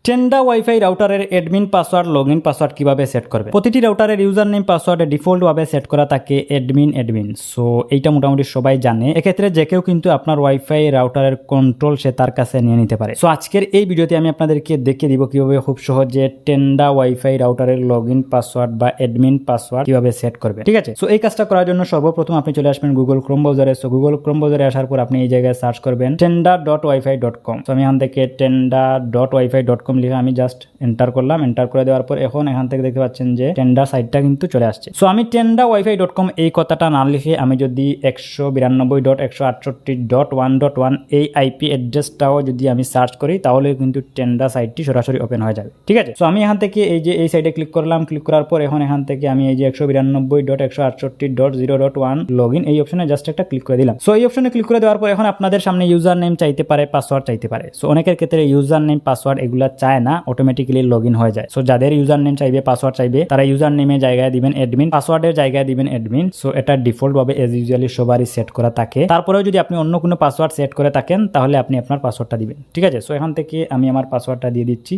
Tenda WiFi রাউটারের admin password login password কিভাবে set করবে। প্রতিটি রাউটারের ইউজার নেম পাসওয়ার্ডে ডিফল্টভাবে সেট করা থাকে অ্যাডমিন। সো এইটা মোটামুটি সবাই জানে। এক্ষেত্রে যে কেউ কিন্তু আপনার ওয়াইফাই রাউটারের কন্ট্রোল সে তার কাছে নিয়ে নিতে পারে। সো আজকের এই ভিডিওতে আমি আপনাদেরকে দেখিয়ে দিব কিভাবে খুব সহজে টেন্ডা ওয়াইফাই রাউটারের লগইন পাসওয়ার্ড বা অ্যাডমিন পাসওয়ার্ড কিভাবে সেট করবে। ঠিক আছে, সো এই কাজটা করার জন্য সর্বপ্রথম আপনি চলে আসবেন গুগল ক্রোম ব্রাউজারে। সো গুগল ক্রোম ব্রাউজারে আসার পর আপনি এই জায়গায় সার্চ করবেন tenda.wifi.com। সো আমি এখান থেকে tenda.wifi.com লিখে আমি জাস্ট এন্টার করলাম। এন্টার করে দেওয়ার পর এখন এখান থেকে দেখতে পাচ্ছেন যে টেন্ডা সাইটটা কিন্তু চলে আসছে। সো আমি tenda.wifi.com এই কথাটা না লিখে আমি যদি 192.168.1.1 এই আইপি অ্যাড্রেসটাও যদি আমি সার্চ করি তাহলে কিন্তু টেন্ডা সাইটটি সরাসরি ওপেন হয়ে যাবে। ঠিক আছে, সো আমি এখান থেকে এই যে এই সাইটে ক্লিক করলাম। ক্লিক করার পর এখন এখান থেকে আমি এই যে 192.168.0.1 লগইন এই অপশনে জাস্ট একটা ক্লিক করে দিলাম। সো এই অপশনে ক্লিক করে দেওয়ার পর এখন আপনাদের সামনে ইউজার নেম চাইতে পারে, পাসওয়ার্ড চাইতে পারে। সো অনেকের ক্ষেত্রে ইউজার নেম পাসওয়ার্ড এগুলা চায় না, অটোমেটিক্যালি লগইন হয়ে যায়। সো যাদের ইউজার নেম চাইবে, পাসওয়ার্ড চাইবে, তারা ইউজার নেমের জায়গায় দিবেন অ্যাডমিন, পাসওয়ার্ডের জায়গায় দিবেন অ্যাডমিন। সো এটা ডিফল্ট ভাবে এজ ইউজুয়ালি সবারই সেট করা থাকে। তারপরেও যদি আপনি অন্য কোনো পাসওয়ার্ড সেট করে থাকেন তাহলে আপনি আপনার পাসওয়ার্ডটা দিবেন। ঠিক আছে, সো এখান থেকে আমি আমার পাসওয়ার্ডটা দিয়ে দিচ্ছি।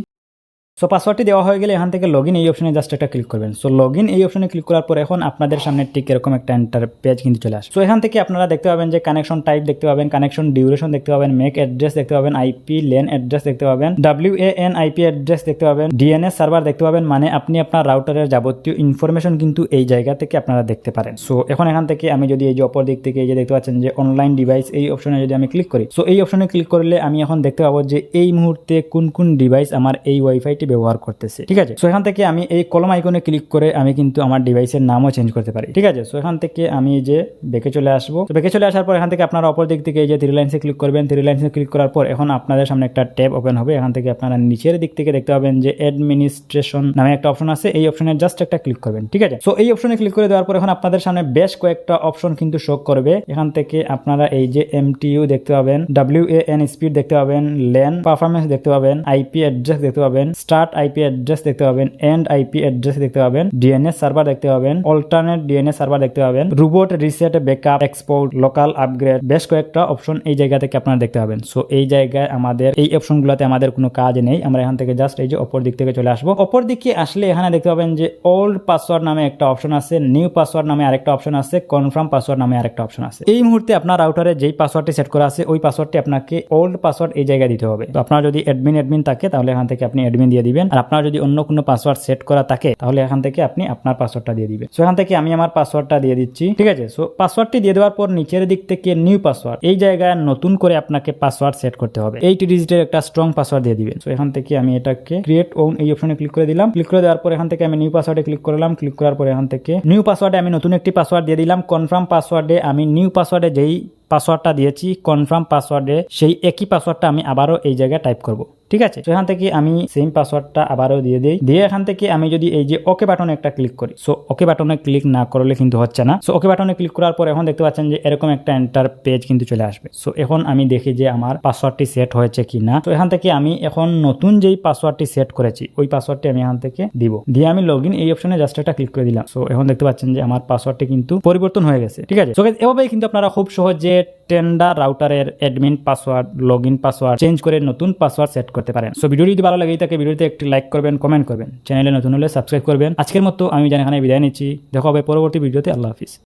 সো পাসওয়ার্ডটি দেওয়া হয়ে গেলে এখান থেকে লগইন এই অপশনে জাস্ট একটা ক্লিক করবেন। সো লগইন এই অপশনে ক্লিক করার পর এখন আপনাদের সামনে ঠিক এরকম একটা এন্টার পেজ কিন্তু চলে আসে। সো এখান থেকে আপনারা দেখতে পাবেন যে কানেকশন টাইপ দেখতে পাবেন, কানেকশন ডিউরেশন দেখতে পাবেন, ম্যাক অ্যাড্রেস দেখতে পাবেন, আইপি লেন অ্যাড্রেস দেখতে পাবেন, WAN আইপি অ্যাড্রেস দেখতে পাবেন, DNS সার্ভার দেখতে পাবেন। মানে আপনি আপনার রাউটারের যাবতীয় ইনফরমেশন কিন্তু এই জায়গা থেকে আপনারা দেখতে পারেন। সো এখন এখান থেকে আমি যদি এই যে অপর দিক থেকে এই যে দেখতে পাচ্ছেন যে অনলাইন ডিভাইস এই অপশনে যদি আমি ক্লিক করি, সো এই অপশনে ক্লিক করলে আমি এখন দেখতে পাবো যে এই মুহূর্তে কোন কোন ডিভাইস আমার এই ওয়াইফাইটি ব্যবহার করতেছে। ঠিক আছে, সো এখান থেকে আমি এই কলম আইকনে ক্লিক করে আমি কিন্তু আমার ডিভাইসের নামও চেঞ্জ করতে পারি। ঠিক আছে, সো এখান থেকে আমি যে ব্যাকে চলে আসবো। ব্যাকে চলে আসার পর এখান থেকে আপনারা অপর দিক থেকে এই যে থ্রি লাইনসে ক্লিক করবেন। থ্রি লাইনসে ক্লিক করার পর এখন আপনাদের সামনে একটা ট্যাব ওপেন হবে। এখান থেকে আপনারা নিচের দিক থেকে দেখতে পাবেন যে অ্যাডমিনিস্ট্রেশন নামে একটা অপশন আছে। এই অপশনে জাস্ট একটা ক্লিক করবেন। ঠিক আছে, সো এই অপশনে ক্লিক করে দেওয়ার পর এখন আপনাদের সামনে বেশ কয়েকটা অপশন কিন্তু শো করবে। এখান থেকে আপনারা এই যে MTU দেখতে পাবেন, WAN স্পিড দেখতে পাবেন, ল্যান পারফরমেন্স দেখতে পাবেন, আইপি অ্যাড্রেস দেখতে পাবেন, স্টার্ট আইপি অ্যাড্রেস দেখতে পাবেন, এন্ড আইপি অ্যাড্রেস দেখতে পাবেন, DNS সার্ভার দেখতে পাবেন, অল্টারনেট DNS সার্ভার দেখতে পাবেন, robot reset backup export local upgrade, বেশ কয়েকটা অপশন এই জায়গা থেকে আপনারা দেখতে পাবেন। সো এই জায়গায় আমাদের এই অপশনগুলোতে আমাদের কোনো কাজ নেই। আমরা এখান থেকে জাস্ট এই যে অপর দিক থেকে চলে আসবো। অপর দিকে আসলে এখানে দেখতে পাবেন যে ওল্ড পাসওয়ার্ড নামে একটা অপশন আছে, নিউ পাসওয়ার্ড নামে আরেকটা অপশন আছে, কনফার্ম পাসওয়ার্ড নামে আরেকটা অপশন আছে। এই মুহূর্তে আপনার রাউটারে যেই পাসওয়ার্ডটি সেট করা আছে ওই পাসওয়ার্ডটি আপনাকে ওল্ড পাসওয়ার্ড এই জায়গায় দিতে হবে। তো আপনার যদি অ্যাডমিন থাকে তাহলে এখান থেকে আপনি অ্যাডমিন দিয়ে দিবেন। আর আপনার যদি অন্য কোনো পাসওয়ার্ড সেট করা থাকে তাহলে এখান থেকে আপনি আপনার পাসওয়ার্ডটা দিয়ে দিবেন। সো এখান থেকে আমি আমার পাসওয়ার্ডটা দিয়ে দিচ্ছি। ঠিক আছে, সো পাসওয়ার্ডটি দিয়ে দেওয়ার পর নিচের দিক থেকে নিউ পাসওয়ার্ড এই জায়গায় নতুন করে আপনাকে পাসওয়ার্ড সেট করতে হবে। 8 ডিজিটের একটা স্ট্রং পাসওয়ার্ড দিয়ে দিবেন। সো এখান থেকে আমি এটাকে ক্রিয়েট ওন এই অপশনে ক্লিক করে দিলাম। ক্লিক করে দেওয়ার পর এখান থেকে আমি নিউ পাসওয়ার্ডে ক্লিক করলাম। ক্লিক করার পর এখান থেকে নিউ পাসওয়ার্ডে আমি নতুন একটি পাসওয়ার্ড দিয়ে দিলাম। কনফার্ম পাসওয়ার্ডে আমি নিউ পাসওয়ার্ডে যেই পাসওয়ার্ডটা দিয়েছি কনফার্ম পাসওয়ার্ডে সেই একই পাসওয়ার্ডটা আমি আবারও এই জায়গায় টাইপ করব। ঠিক আছে, তো এখান থেকে আমি সেম পাসওয়ার্ডটা আবারও দিয়ে দিই। দিয়ে এখান থেকে আমি যদি এই যে ওকে বাটনে একটা ক্লিক করি, সো ওকে বাটনে ক্লিক না করলে কিন্তু হচ্ছে না। সো ওকে বাটনে ক্লিক করার পর এখন দেখতে পাচ্ছেন যে এরকম একটা এন্টার পেজ কিন্তু চলে আসবে। সো এখন আমি দেখি যে আমার পাসওয়ার্ডটি সেট হয়েছে কিনা। তো এখান থেকে আমি এখন নতুন যেই পাসওয়ার্ডটি সেট করেছি ওই পাসওয়ার্ডটি আমি এখান থেকে দিব। দিয়ে আমি লগইন এই অপশনে জাস্ট একটা ক্লিক করে দিলাম। সো এখন দেখতে পাচ্ছেন যে আমার পাসওয়ার্ডটি কিন্তু পরিবর্তন হয়ে গেছে। ঠিক আছে, সো এভাবেই কিন্তু আপনারা খুব সহজে টেন্ডা রাউটারের admin password, login password change করে নতুন পাসওয়ার্ড সেট করতে পারেন। সো ভিডিওটি যদি ভালো লাগে থাকে ভিডিওতে একটি লাইক করবেন, কমেন্ট করবেন, চ্যানেলে নতুন হলে সাবস্ক্রাইব করবেন। আজকের মতো আমি এখানে বিদায় নিচ্ছি। দেখা হবে পরবর্তী ভিডিওতে। আল্লাহ হাফিজ।